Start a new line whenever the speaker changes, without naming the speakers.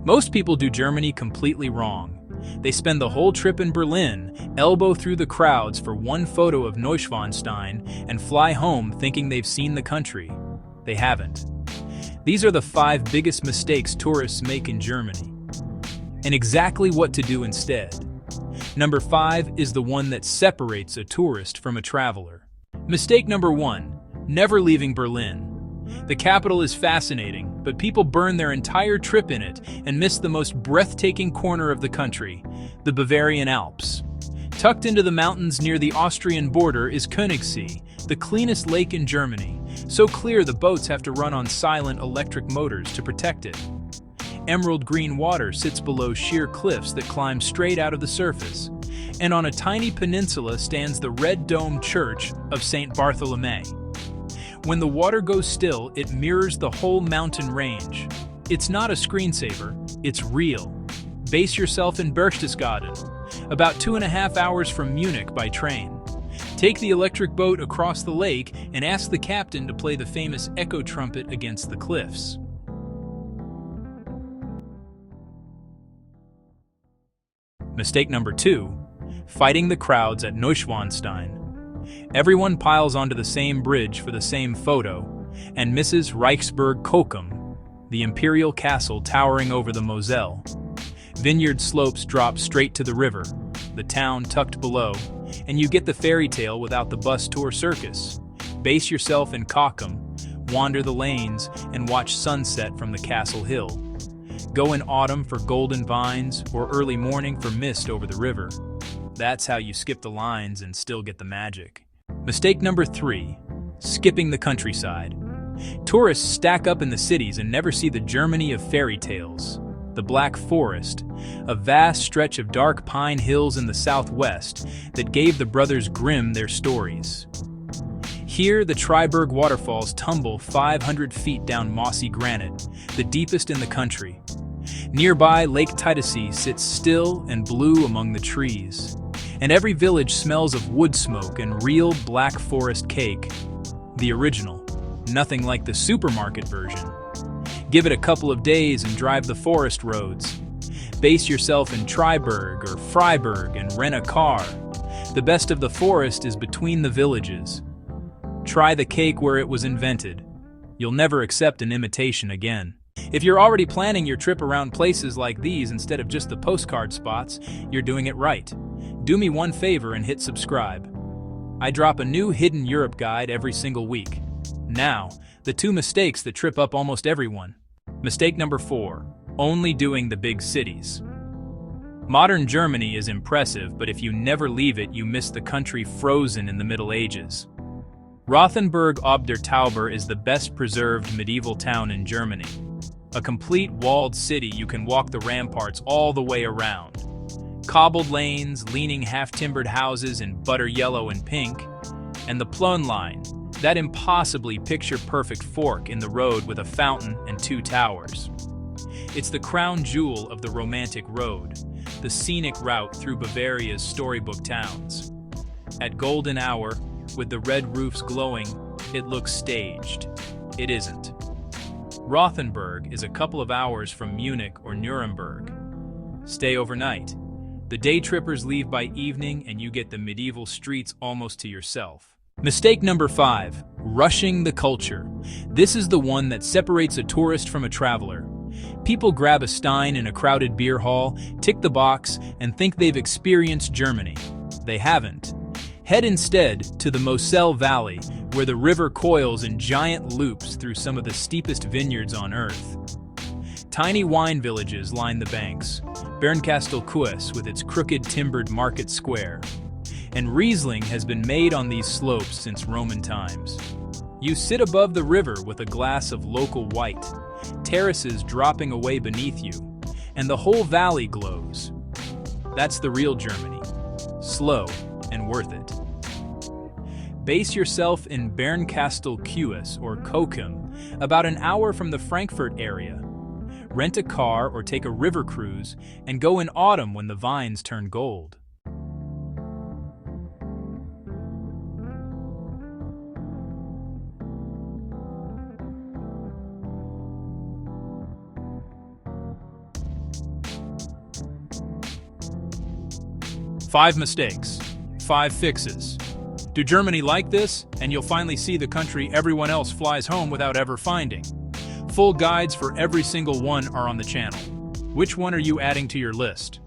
Most people do Germany completely wrong. They spend the whole trip in Berlin, elbow through the crowds for one photo of Neuschwanstein, and fly home thinking they've seen the country. They haven't. These are the 5 biggest mistakes tourists make in Germany, and exactly what to do instead. Number 5 is the one that separates a tourist from a traveler. Mistake number 1, never leaving Berlin. The capital is fascinating, but people burn their entire trip in it and miss the most breathtaking corner of the country, the Bavarian Alps. Tucked into the mountains near the Austrian border is Königssee, the cleanest lake in Germany, so clear the boats have to run on silent electric motors to protect it. Emerald green water sits below sheer cliffs that climb straight out of the surface, and on a tiny peninsula stands the red-domed church of St. Bartholomew. When the water goes still, it mirrors the whole mountain range. It's not a screensaver, it's real. Base yourself in Berchtesgaden, about 2.5 hours from Munich by train. Take the electric boat across the lake and ask the captain to play the famous echo trumpet against the cliffs. Mistake number 2, fighting the crowds at Neuschwanstein. Everyone piles onto the same bridge for the same photo and misses Reichsburg Cochem, the imperial castle towering over the Moselle. Vineyard slopes drop straight to the river, the town tucked below, and you get the fairy tale without the bus tour circus. Base yourself in Cochem, wander the lanes, and watch sunset from the castle hill. Go in autumn for golden vines or early morning for mist over the river. That's how you skip the lines and still get the magic. Mistake number 3, skipping the countryside. Tourists stack up in the cities and never see the Germany of fairy tales. The Black Forest, a vast stretch of dark pine hills in the southwest that gave the brothers Grimm their stories. Here, the Triberg waterfalls tumble 500 feet down mossy granite, the deepest in the country. Nearby, Lake Titisee sits still and blue among the trees, and every village smells of wood smoke and real Black Forest cake. The original, nothing like the supermarket version. Give it a couple of days and drive the forest roads. Base yourself in Triberg or Freiburg and rent a car. The best of the forest is between the villages. Try the cake where it was invented. You'll never accept an imitation again. If you're already planning your trip around places like these instead of just the postcard spots, you're doing it right. Do me one favor and hit subscribe. I drop a new Hidden Europe guide every single week. Now, the 2 mistakes that trip up almost everyone. Mistake number 4, only doing the big cities. Modern Germany is impressive, but if you never leave it, you miss the country frozen in the Middle Ages. Rothenburg ob der Tauber is the best preserved medieval town in Germany. A complete walled city, you can walk the ramparts all the way around. Cobbled lanes, leaning half-timbered houses in butter yellow and pink, and the Plön line, that impossibly picture-perfect fork in the road with a fountain and 2 towers. It's the crown jewel of the romantic road, the scenic route through Bavaria's storybook towns. At golden hour, with the red roofs glowing, it looks staged. It isn't. Rothenburg is a couple of hours from Munich or Nuremberg. Stay overnight. The day trippers leave by evening and you get the medieval streets almost to yourself. Mistake number 5, rushing the culture. This is the one that separates a tourist from a traveler. People grab a stein in a crowded beer hall, tick the box, and think they've experienced Germany. They haven't. Head instead to the Moselle Valley, where the river coils in giant loops through some of the steepest vineyards on earth. Tiny wine villages line the banks, Bernkastel-Kues with its crooked timbered market square. And Riesling has been made on these slopes since Roman times. You sit above the river with a glass of local white, terraces dropping away beneath you, and the whole valley glows. That's the real Germany. Slow and worth it. Base yourself in Bernkastel-Kues or Cochem, about an hour from the Frankfurt area. Rent a car or take a river cruise and go in autumn when the vines turn gold. 5 mistakes, 5 fixes. Do Germany like this? And you'll finally see the country everyone else flies home without ever finding. Full guides for every single one are on the channel. Which one are you adding to your list?